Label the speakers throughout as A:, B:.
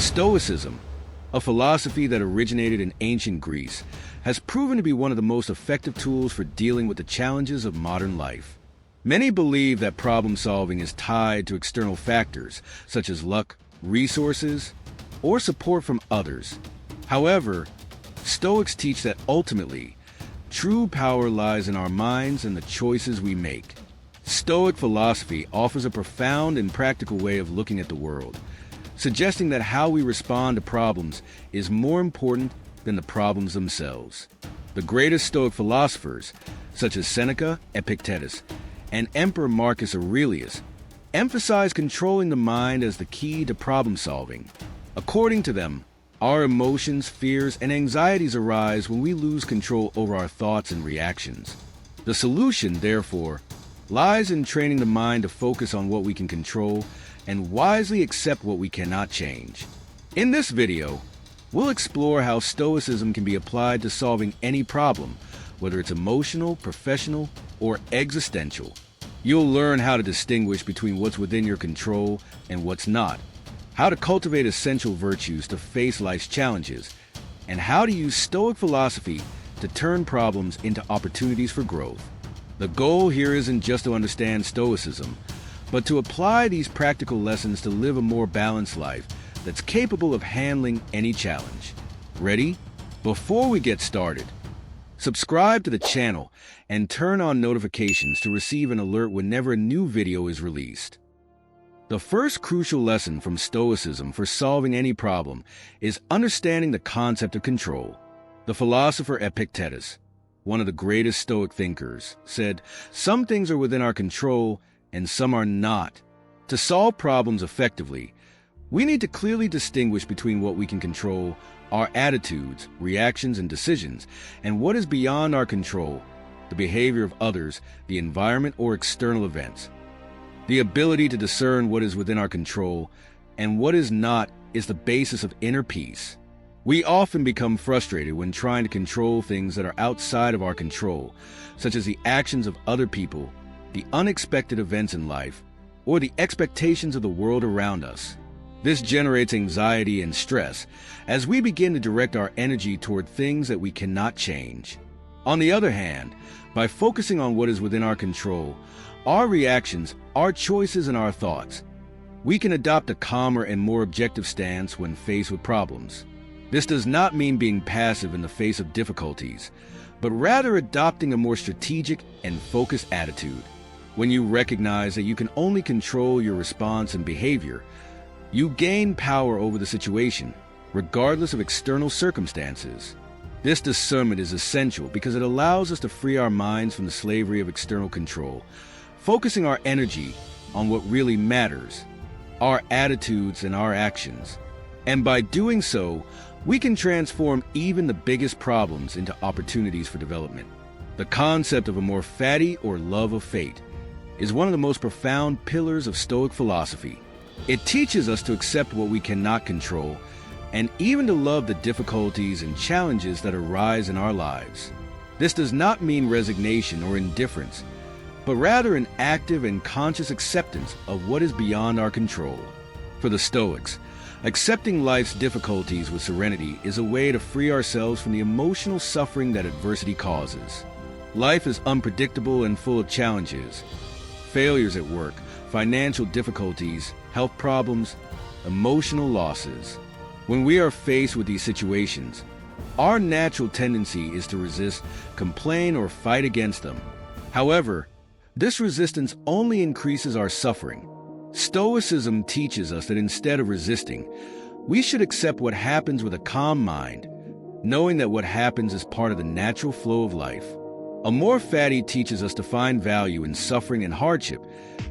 A: Stoicism, a philosophy that originated in ancient Greece, has proven to be one of the most effective tools for dealing with the challenges of modern life. Many believe that problem-solving is tied to external factors, such as luck, resources, or support from others. However, Stoics teach that ultimately, true power lies in our minds and the choices we make. Stoic philosophy offers a profound and practical way of looking at the world, suggesting that how we respond to problems is more important than the problems themselves. The greatest Stoic philosophers, such as Seneca, Epictetus, and Emperor Marcus Aurelius, emphasize controlling the mind as the key to problem-solving. According to them, our emotions, fears, and anxieties arise when we lose control over our thoughts and reactions. The solution, therefore, lies in training the mind to focus on what we can control and wisely accept what we cannot change. In this video, we'll explore how Stoicism can be applied to solving any problem, whether it's emotional, professional, or existential. You'll learn how to distinguish between what's within your control and what's not, how to cultivate essential virtues to face life's challenges, and how to use Stoic philosophy to turn problems into opportunities for growth. The goal here isn't just to understand Stoicism, but to apply these practical lessons to live a more balanced life that's capable of handling any challenge. Ready? Before we get started, subscribe to the channel and turn on notifications to receive an alert whenever a new video is released. The first crucial lesson from Stoicism for solving any problem is understanding the concept of control. The philosopher Epictetus, one of the greatest Stoic thinkers, said, "Some things are within our control and some are not." To solve problems effectively, we need to clearly distinguish between what we can control, our attitudes, reactions, and decisions, and what is beyond our control, the behavior of others, the environment, or external events. The ability to discern what is within our control and what is not is the basis of inner peace. We often become frustrated when trying to control things that are outside of our control, such as the actions of other people, the unexpected events in life, or the expectations of the world around us. This generates anxiety and stress as we begin to direct our energy toward things that we cannot change. On the other hand, by focusing on what is within our control, our reactions, our choices, and our thoughts, we can adopt a calmer and more objective stance when faced with problems. This does not mean being passive in the face of difficulties, but rather adopting a more strategic and focused attitude. When you recognize that you can only control your response and behavior, you gain power over the situation, regardless of external circumstances. This discernment is essential because it allows us to free our minds from the slavery of external control, focusing our energy on what really matters, our attitudes and our actions. And by doing so, we can transform even the biggest problems into opportunities for development. The concept of amor fati, or love of fate, is one of the most profound pillars of Stoic philosophy. It teaches us to accept what we cannot control and even to love the difficulties and challenges that arise in our lives. This does not mean resignation or indifference, but rather an active and conscious acceptance of what is beyond our control. For the Stoics, accepting life's difficulties with serenity is a way to free ourselves from the emotional suffering that adversity causes. Life is unpredictable and full of challenges. Failures at work, financial difficulties, health problems, emotional losses. When we are faced with these situations, our natural tendency is to resist, complain, or fight against them. However, this resistance only increases our suffering. Stoicism teaches us that instead of resisting, we should accept what happens with a calm mind, knowing that what happens is part of the natural flow of life. Amor Fati teaches us to find value in suffering and hardship,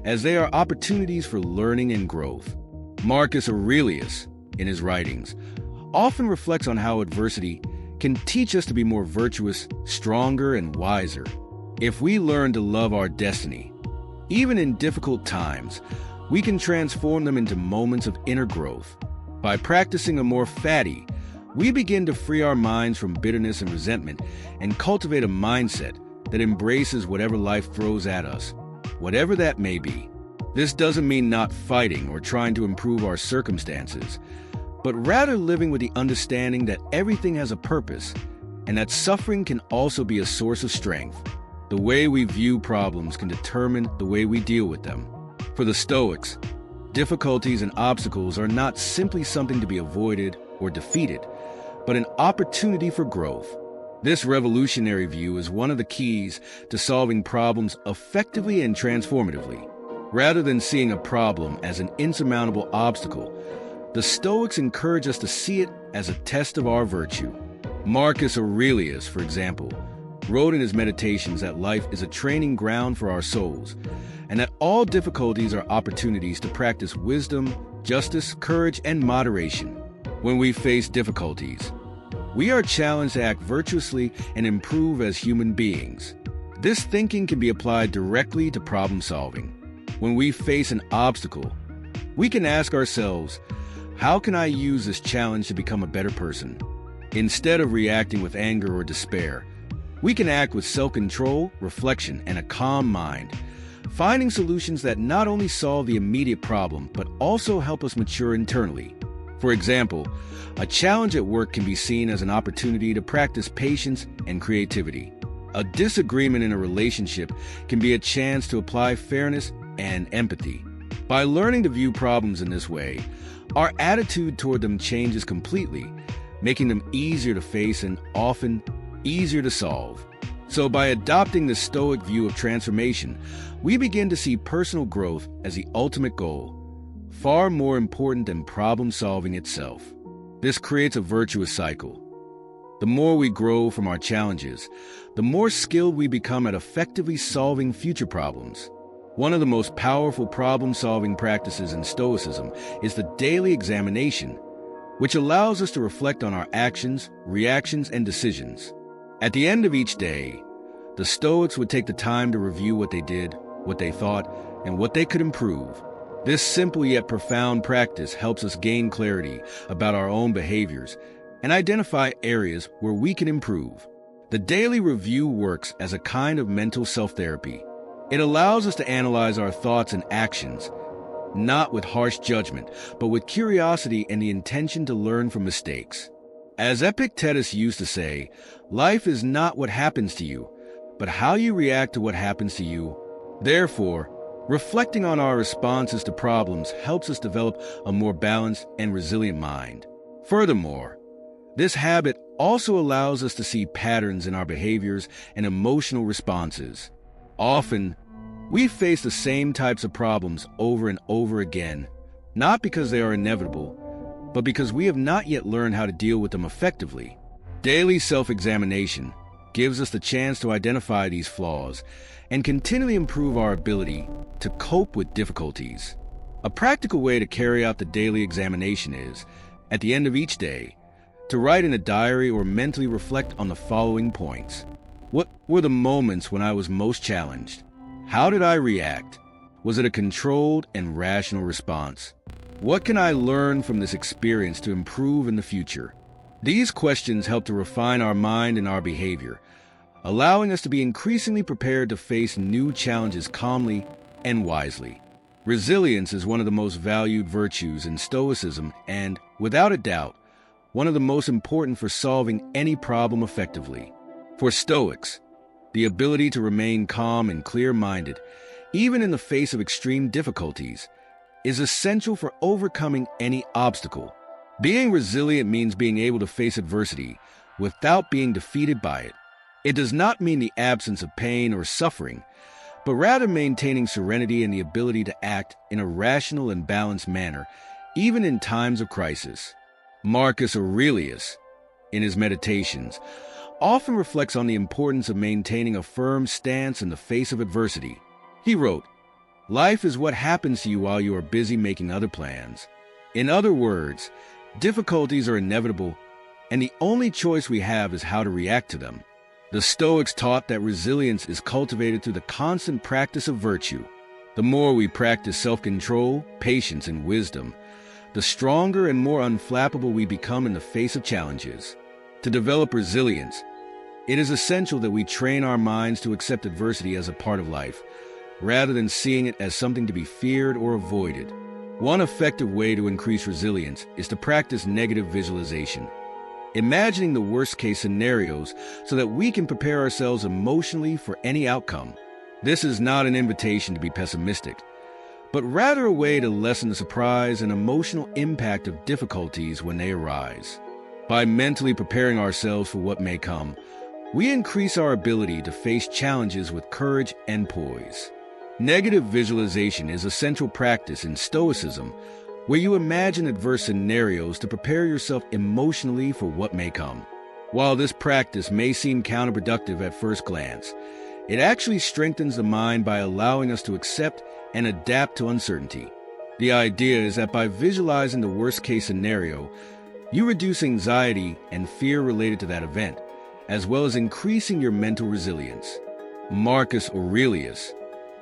A: as they are opportunities for learning and growth. Marcus Aurelius, in his writings, often reflects on how adversity can teach us to be more virtuous, stronger, and wiser. If we learn to love our destiny, even in difficult times, we can transform them into moments of inner growth. By practicing Amor Fati, we begin to free our minds from bitterness and resentment and cultivate a mindset that embraces whatever life throws at us, whatever that may be. This doesn't mean not fighting or trying to improve our circumstances, but rather living with the understanding that everything has a purpose and that suffering can also be a source of strength. The way we view problems can determine the way we deal with them. For the Stoics, difficulties and obstacles are not simply something to be avoided or defeated, but an opportunity for growth. This revolutionary view is one of the keys to solving problems effectively and transformatively. Rather than seeing a problem as an insurmountable obstacle, the Stoics encourage us to see it as a test of our virtue. Marcus Aurelius, for example, wrote in his Meditations that life is a training ground for our souls, and that all difficulties are opportunities to practice wisdom, justice, courage, and moderation. When we face difficulties, we are challenged to act virtuously and improve as human beings. This thinking can be applied directly to problem solving. When we face an obstacle, we can ask ourselves, how can I use this challenge to become a better person? Instead of reacting with anger or despair, we can act with self-control, reflection, and a calm mind, finding solutions that not only solve the immediate problem, but also help us mature internally. For example, a challenge at work can be seen as an opportunity to practice patience and creativity. A disagreement in a relationship can be a chance to apply fairness and empathy. By learning to view problems in this way, our attitude toward them changes completely, making them easier to face and often easier to solve. So by adopting the Stoic view of transformation, we begin to see personal growth as the ultimate goal, far more important than problem solving itself. This creates a virtuous cycle. The more we grow from our challenges, the more skilled we become at effectively solving future problems. One of the most powerful problem-solving practices in Stoicism is the daily examination, which allows us to reflect on our actions, reactions, and decisions. At the end of each day, the Stoics would take the time to review what they did, what they thought, and what they could improve. This simple yet profound practice helps us gain clarity about our own behaviors and identify areas where we can improve. The daily review works as a kind of mental self-therapy. It allows us to analyze our thoughts and actions, not with harsh judgment, but with curiosity and the intention to learn from mistakes. As Epictetus used to say, life is not what happens to you, but how you react to what happens to you. Therefore, reflecting on our responses to problems helps us develop a more balanced and resilient mind. Furthermore, this habit also allows us to see patterns in our behaviors and emotional responses. Often, we face the same types of problems over and over again, not because they are inevitable, but because we have not yet learned how to deal with them effectively. Daily self-examination gives us the chance to identify these flaws and continually improve our ability to cope with difficulties. A practical way to carry out the daily examination is, at the end of each day, to write in a diary or mentally reflect on the following points. What were the moments when I was most challenged? How did I react? Was it a controlled and rational response? What can I learn from this experience to improve in the future? These questions help to refine our mind and our behavior, allowing us to be increasingly prepared to face new challenges calmly and wisely. Resilience is one of the most valued virtues in Stoicism and, without a doubt, one of the most important for solving any problem effectively. For Stoics, the ability to remain calm and clear-minded, even in the face of extreme difficulties, is essential for overcoming any obstacle. Being resilient means being able to face adversity without being defeated by it. It does not mean the absence of pain or suffering, but rather maintaining serenity and the ability to act in a rational and balanced manner, even in times of crisis. Marcus Aurelius, in his Meditations, often reflects on the importance of maintaining a firm stance in the face of adversity. He wrote, "Life is what happens to you while you are busy making other plans." In other words, difficulties are inevitable, and the only choice we have is how to react to them. The Stoics taught that resilience is cultivated through the constant practice of virtue. The more we practice self-control, patience, and wisdom, the stronger and more unflappable we become in the face of challenges. To develop resilience, it is essential that we train our minds to accept adversity as a part of life, rather than seeing it as something to be feared or avoided. One effective way to increase resilience is to practice negative visualization, imagining the worst-case scenarios so that we can prepare ourselves emotionally for any outcome. This is not an invitation to be pessimistic, but rather a way to lessen the surprise and emotional impact of difficulties when they arise. By mentally preparing ourselves for what may come, we increase our ability to face challenges with courage and poise. Negative visualization is a central practice in Stoicism, where you imagine adverse scenarios to prepare yourself emotionally for what may come. While this practice may seem counterproductive at first glance, it actually strengthens the mind by allowing us to accept and adapt to uncertainty. The idea is that by visualizing the worst-case scenario, you reduce anxiety and fear related to that event, as well as increasing your mental resilience. Marcus Aurelius,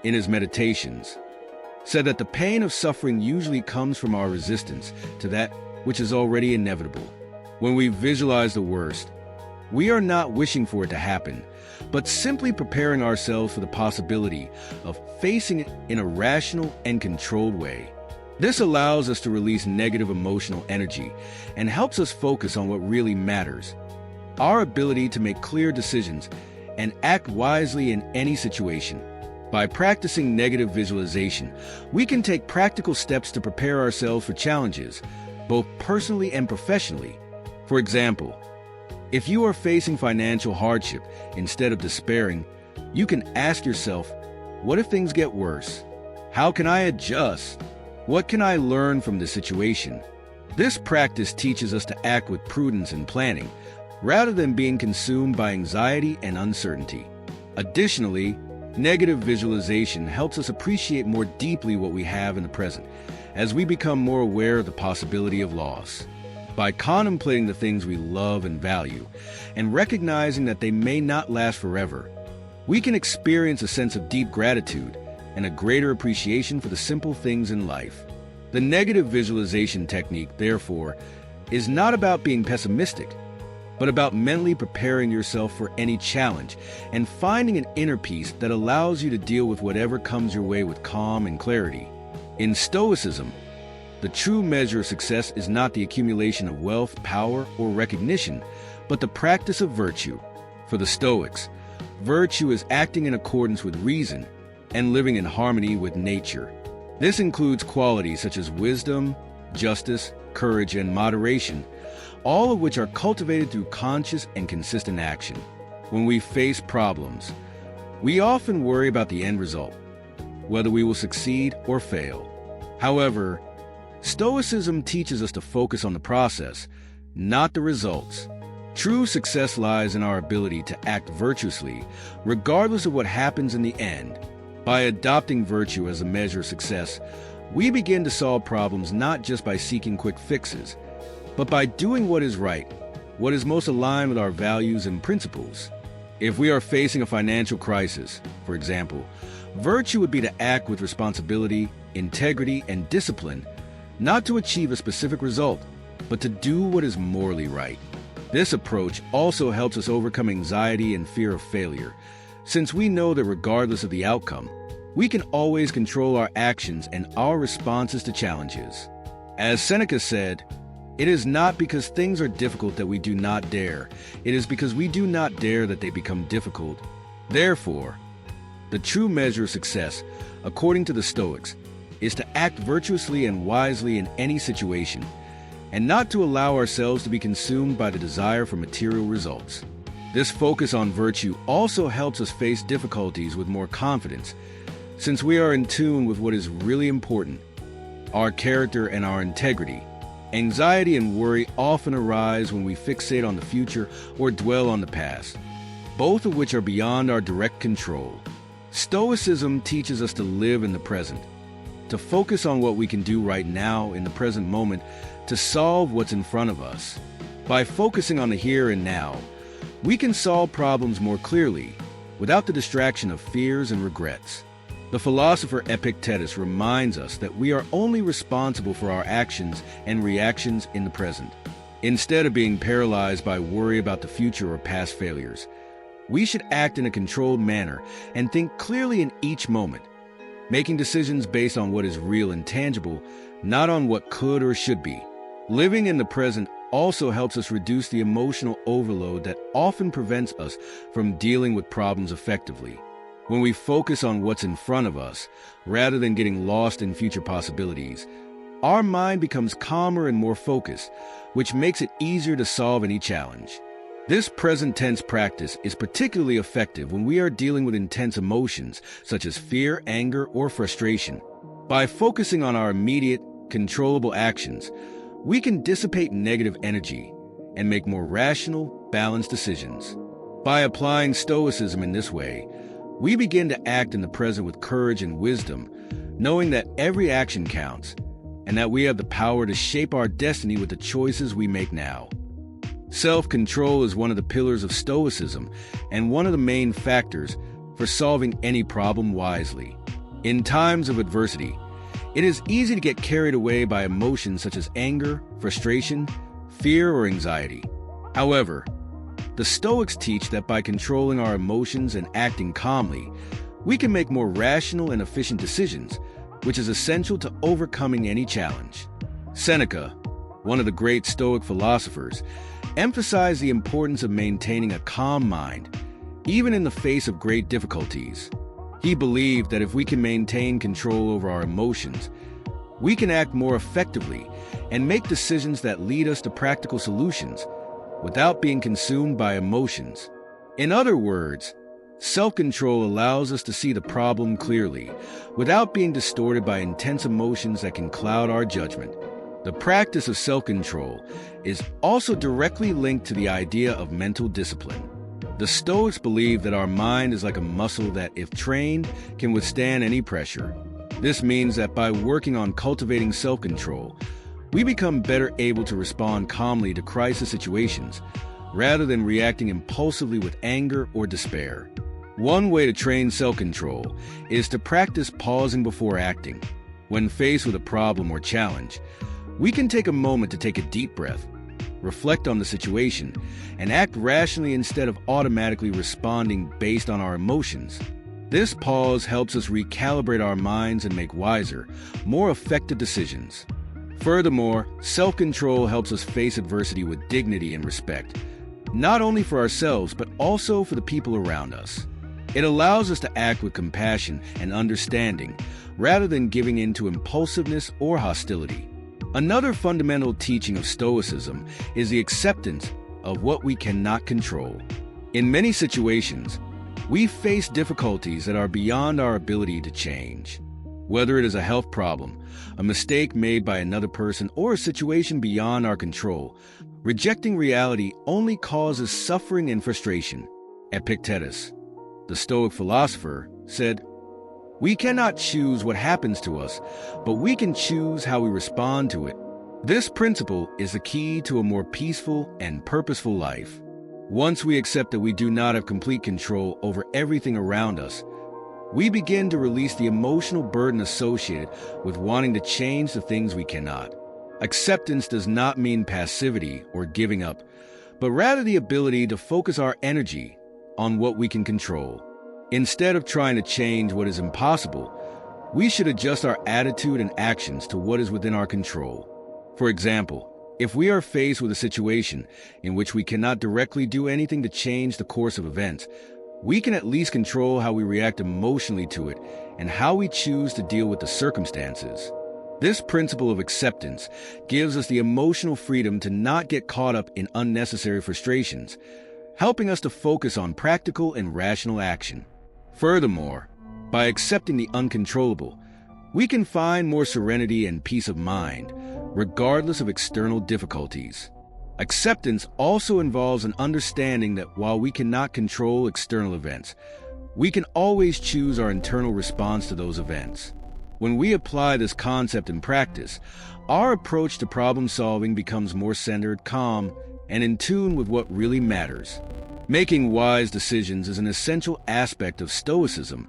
A: in his Meditations, said that the pain of suffering usually comes from our resistance to that which is already inevitable. When we visualize the worst, we are not wishing for it to happen, but simply preparing ourselves for the possibility of facing it in a rational and controlled way. This allows us to release negative emotional energy and helps us focus on what really matters: our ability to make clear decisions and act wisely in any situation. By practicing negative visualization, we can take practical steps to prepare ourselves for challenges, both personally and professionally. For example, if you are facing financial hardship, instead of despairing, you can ask yourself, what if things get worse? How can I adjust? What can I learn from this situation? This practice teaches us to act with prudence and planning, rather than being consumed by anxiety and uncertainty. Additionally, negative visualization helps us appreciate more deeply what we have in the present, as we become more aware of the possibility of loss. By contemplating the things we love and value, and recognizing that they may not last forever, we can experience a sense of deep gratitude and a greater appreciation for the simple things in life. The negative visualization technique, therefore, is not about being pessimistic, but about mentally preparing yourself for any challenge and finding an inner peace that allows you to deal with whatever comes your way with calm and clarity. In Stoicism, the true measure of success is not the accumulation of wealth, power, or recognition, but the practice of virtue. For the Stoics, virtue is acting in accordance with reason and living in harmony with nature. This includes qualities such as wisdom, justice, courage, and moderation, all of which are cultivated through conscious and consistent action. When we face problems, we often worry about the end result, whether we will succeed or fail. However, Stoicism teaches us to focus on the process, not the results. True success lies in our ability to act virtuously, regardless of what happens in the end. By adopting virtue as a measure of success, we begin to solve problems not just by seeking quick fixes, but by doing what is right, what is most aligned with our values and principles. If we are facing a financial crisis, for example, virtue would be to act with responsibility, integrity, and discipline, not to achieve a specific result, but to do what is morally right. This approach also helps us overcome anxiety and fear of failure, since we know that regardless of the outcome, we can always control our actions and our responses to challenges. As Seneca said, "It is not because things are difficult that we do not dare. It is because we do not dare that they become difficult." Therefore, the true measure of success, according to the Stoics, is to act virtuously and wisely in any situation, and not to allow ourselves to be consumed by the desire for material results. This focus on virtue also helps us face difficulties with more confidence, since we are in tune with what is really important, our character and our integrity. Anxiety and worry often arise when we fixate on the future or dwell on the past, both of which are beyond our direct control. Stoicism teaches us to live in the present, to focus on what we can do right now in the present moment to solve what's in front of us. By focusing on the here and now, we can solve problems more clearly, without the distraction of fears and regrets. The philosopher Epictetus reminds us that we are only responsible for our actions and reactions in the present. Instead of being paralyzed by worry about the future or past failures, we should act in a controlled manner and think clearly in each moment, making decisions based on what is real and tangible, not on what could or should be. Living in the present also helps us reduce the emotional overload that often prevents us from dealing with problems effectively. When we focus on what's in front of us, rather than getting lost in future possibilities, our mind becomes calmer and more focused, which makes it easier to solve any challenge. This present tense practice is particularly effective when we are dealing with intense emotions, such as fear, anger, or frustration. By focusing on our immediate, controllable actions, we can dissipate negative energy and make more rational, balanced decisions. By applying Stoicism in this way, we begin to act in the present with courage and wisdom, knowing that every action counts and that we have the power to shape our destiny with the choices we make now. Self-control is one of the pillars of Stoicism and one of the main factors for solving any problem wisely. In times of adversity, it is easy to get carried away by emotions such as anger, frustration, fear, or anxiety. However, the Stoics teach that by controlling our emotions and acting calmly, we can make more rational and efficient decisions, which is essential to overcoming any challenge. Seneca, one of the great Stoic philosophers, emphasized the importance of maintaining a calm mind, even in the face of great difficulties. He believed that if we can maintain control over our emotions, we can act more effectively and make decisions that lead us to practical solutions without being consumed by emotions. In other words, self-control allows us to see the problem clearly without being distorted by intense emotions that can cloud our judgment. The practice of self-control is also directly linked to the idea of mental discipline. The Stoics believe that our mind is like a muscle that, if trained, can withstand any pressure. This means that by working on cultivating self-control, we become better able to respond calmly to crisis situations, rather than reacting impulsively with anger or despair. One way to train self-control is to practice pausing before acting. When faced with a problem or challenge, we can take a moment to take a deep breath, reflect on the situation, and act rationally instead of automatically responding based on our emotions. This pause helps us recalibrate our minds and make wiser, more effective decisions. Furthermore, self-control helps us face adversity with dignity and respect, not only for ourselves, but also for the people around us. It allows us to act with compassion and understanding, rather than giving in to impulsiveness or hostility. Another fundamental teaching of Stoicism is the acceptance of what we cannot control. In many situations, we face difficulties that are beyond our ability to change. Whether it is a health problem, a mistake made by another person, or a situation beyond our control, rejecting reality only causes suffering and frustration. Epictetus, the Stoic philosopher, said, "We cannot choose what happens to us, but we can choose how we respond to it." This principle is the key to a more peaceful and purposeful life. Once we accept that we do not have complete control over everything around us, we begin to release the emotional burden associated with wanting to change the things we cannot. Acceptance does not mean passivity or giving up, but rather the ability to focus our energy on what we can control. Instead of trying to change what is impossible, we should adjust our attitude and actions to what is within our control. For example, if we are faced with a situation in which we cannot directly do anything to change the course of events, we can at least control how we react emotionally to it and how we choose to deal with the circumstances. This principle of acceptance gives us the emotional freedom to not get caught up in unnecessary frustrations, helping us to focus on practical and rational action. Furthermore, by accepting the uncontrollable, we can find more serenity and peace of mind, regardless of external difficulties. Acceptance also involves an understanding that while we cannot control external events, we can always choose our internal response to those events. When we apply this concept in practice, our approach to problem solving becomes more centered, calm, and in tune with what really matters. Making wise decisions is an essential aspect of Stoicism,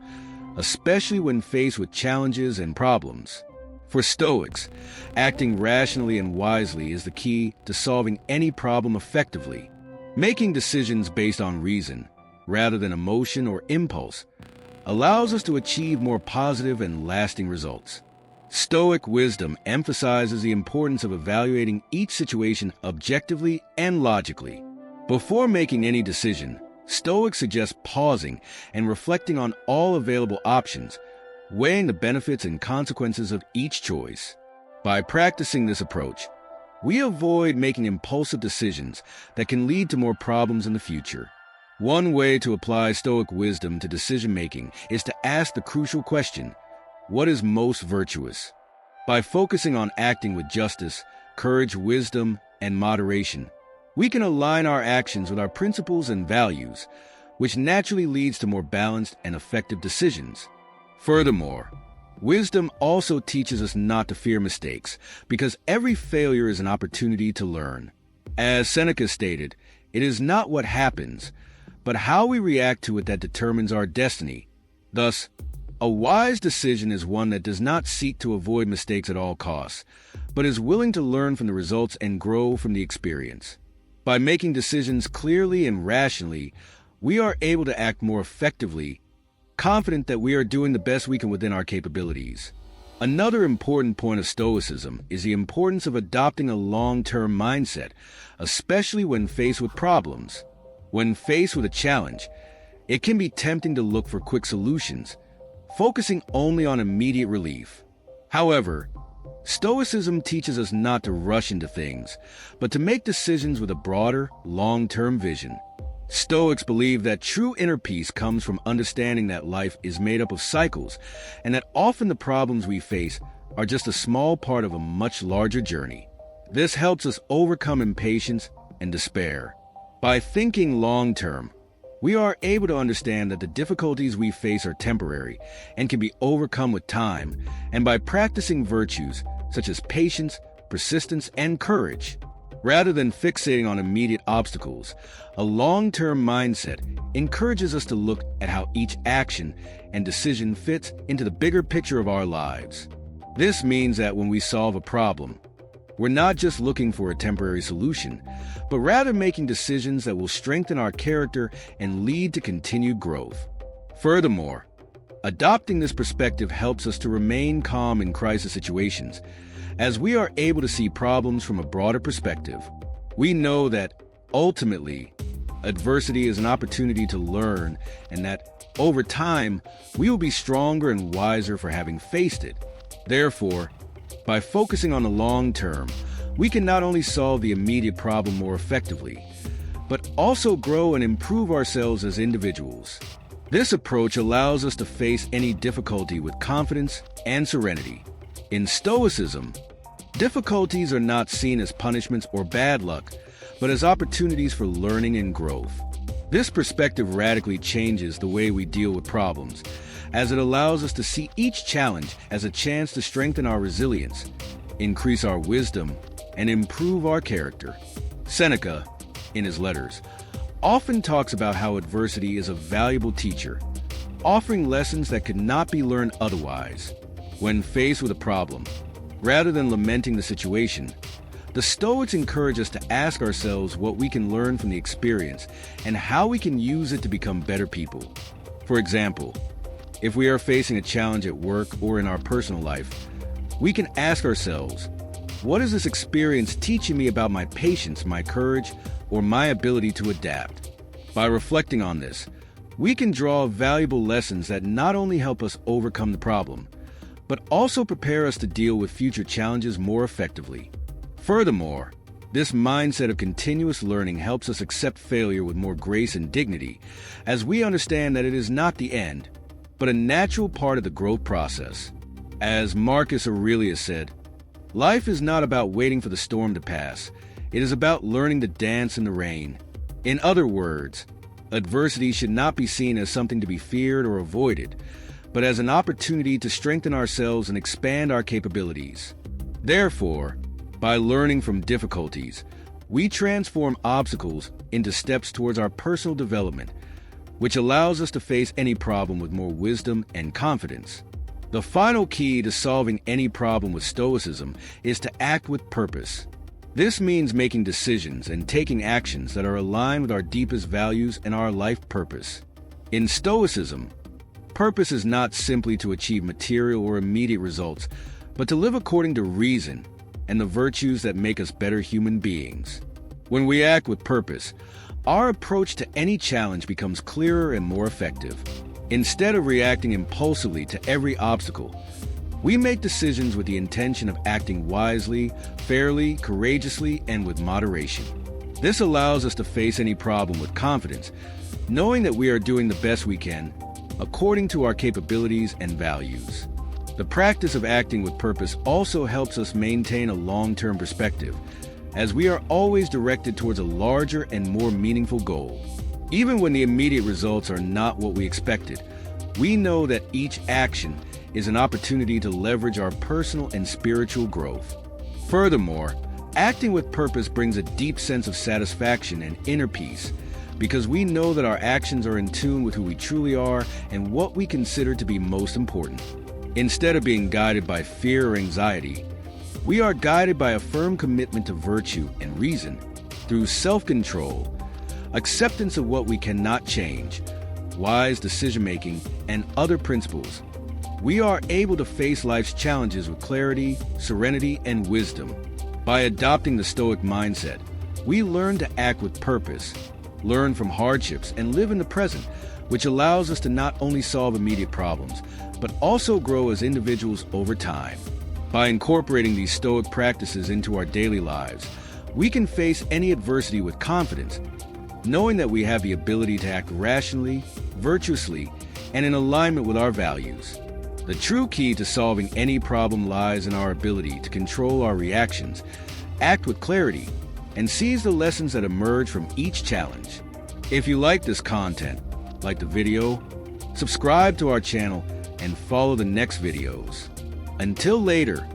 A: especially when faced with challenges and problems. For Stoics, acting rationally and wisely is the key to solving any problem effectively. Making decisions based on reason, rather than emotion or impulse, allows us to achieve more positive and lasting results. Stoic wisdom emphasizes the importance of evaluating each situation objectively and logically. Before making any decision, Stoics suggest pausing and reflecting on all available options, weighing the benefits and consequences of each choice. By practicing this approach, we avoid making impulsive decisions that can lead to more problems in the future. One way to apply Stoic wisdom to decision-making is to ask the crucial question, what is most virtuous? By focusing on acting with justice, courage, wisdom, and moderation, we can align our actions with our principles and values, which naturally leads to more balanced and effective decisions. Furthermore, wisdom also teaches us not to fear mistakes, because every failure is an opportunity to learn. As Seneca stated, it is not what happens, but how we react to it that determines our destiny. Thus, a wise decision is one that does not seek to avoid mistakes at all costs, but is willing to learn from the results and grow from the experience. By making decisions clearly and rationally, we are able to act more effectively, confident that we are doing the best we can within our capabilities. Another important point of Stoicism is the importance of adopting a long-term mindset, especially when faced with problems. When faced with a challenge, it can be tempting to look for quick solutions, focusing only on immediate relief. However, Stoicism teaches us not to rush into things, but to make decisions with a broader, long-term vision. Stoics believe that true inner peace comes from understanding that life is made up of cycles, and that often the problems we face are just a small part of a much larger journey. This helps us overcome impatience and despair. By thinking long-term, we are able to understand that the difficulties we face are temporary and can be overcome with time, and by practicing virtues such as patience, persistence, and courage. Rather than fixating on immediate obstacles, a long-term mindset encourages us to look at how each action and decision fits into the bigger picture of our lives. This means that when we solve a problem, we're not just looking for a temporary solution, but rather making decisions that will strengthen our character and lead to continued growth. Furthermore, adopting this perspective helps us to remain calm in crisis situations, as we are able to see problems from a broader perspective. We know that, ultimately, adversity is an opportunity to learn, and that, over time, we will be stronger and wiser for having faced it. Therefore, by focusing on the long term, we can not only solve the immediate problem more effectively, but also grow and improve ourselves as individuals. This approach allows us to face any difficulty with confidence and serenity. In Stoicism, difficulties are not seen as punishments or bad luck, but as opportunities for learning and growth. This perspective radically changes the way we deal with problems, as it allows us to see each challenge as a chance to strengthen our resilience, increase our wisdom, and improve our character. Seneca, in his letters, often talks about how adversity is a valuable teacher, offering lessons that could not be learned otherwise. When faced with a problem, rather than lamenting the situation, the Stoics encourage us to ask ourselves what we can learn from the experience and how we can use it to become better people. For example, if we are facing a challenge at work or in our personal life, we can ask ourselves, what is this experience teaching me about my patience, my courage, or my ability to adapt? By reflecting on this, we can draw valuable lessons that not only help us overcome the problem, but also prepare us to deal with future challenges more effectively. Furthermore, this mindset of continuous learning helps us accept failure with more grace and dignity, as we understand that it is not the end, but a natural part of the growth process. As Marcus Aurelius said, life is not about waiting for the storm to pass. It is about learning to dance in the rain. In other words, adversity should not be seen as something to be feared or avoided, but as an opportunity to strengthen ourselves and expand our capabilities. Therefore, by learning from difficulties, we transform obstacles into steps towards our personal development, which allows us to face any problem with more wisdom and confidence. The final key to solving any problem with Stoicism is to act with purpose. This means making decisions and taking actions that are aligned with our deepest values and our life purpose. In Stoicism, purpose is not simply to achieve material or immediate results, but to live according to reason and the virtues that make us better human beings. When we act with purpose, our approach to any challenge becomes clearer and more effective. Instead of reacting impulsively to every obstacle, we make decisions with the intention of acting wisely, fairly, courageously, and with moderation. This allows us to face any problem with confidence, knowing that we are doing the best we can according to our capabilities and values. The practice of acting with purpose also helps us maintain a long-term perspective, as we are always directed towards a larger and more meaningful goal. Even when the immediate results are not what we expected, we know that each action is an opportunity to leverage our personal and spiritual growth. Furthermore, acting with purpose brings a deep sense of satisfaction and inner peace, because we know that our actions are in tune with who we truly are and what we consider to be most important. Instead of being guided by fear or anxiety, we are guided by a firm commitment to virtue and reason. Through self-control, acceptance of what we cannot change, wise decision-making, and other principles, we are able to face life's challenges with clarity, serenity, and wisdom. By adopting the Stoic mindset, we learn to act with purpose, learn from hardships, and live in the present, which allows us to not only solve immediate problems, but also grow as individuals over time. By incorporating these Stoic practices into our daily lives, we can face any adversity with confidence, knowing that we have the ability to act rationally, virtuously, and in alignment with our values. The true key to solving any problem lies in our ability to control our reactions, act with clarity, and seize the lessons that emerge from each challenge. If you like this content, like the video, subscribe to our channel, and follow the next videos. Until later,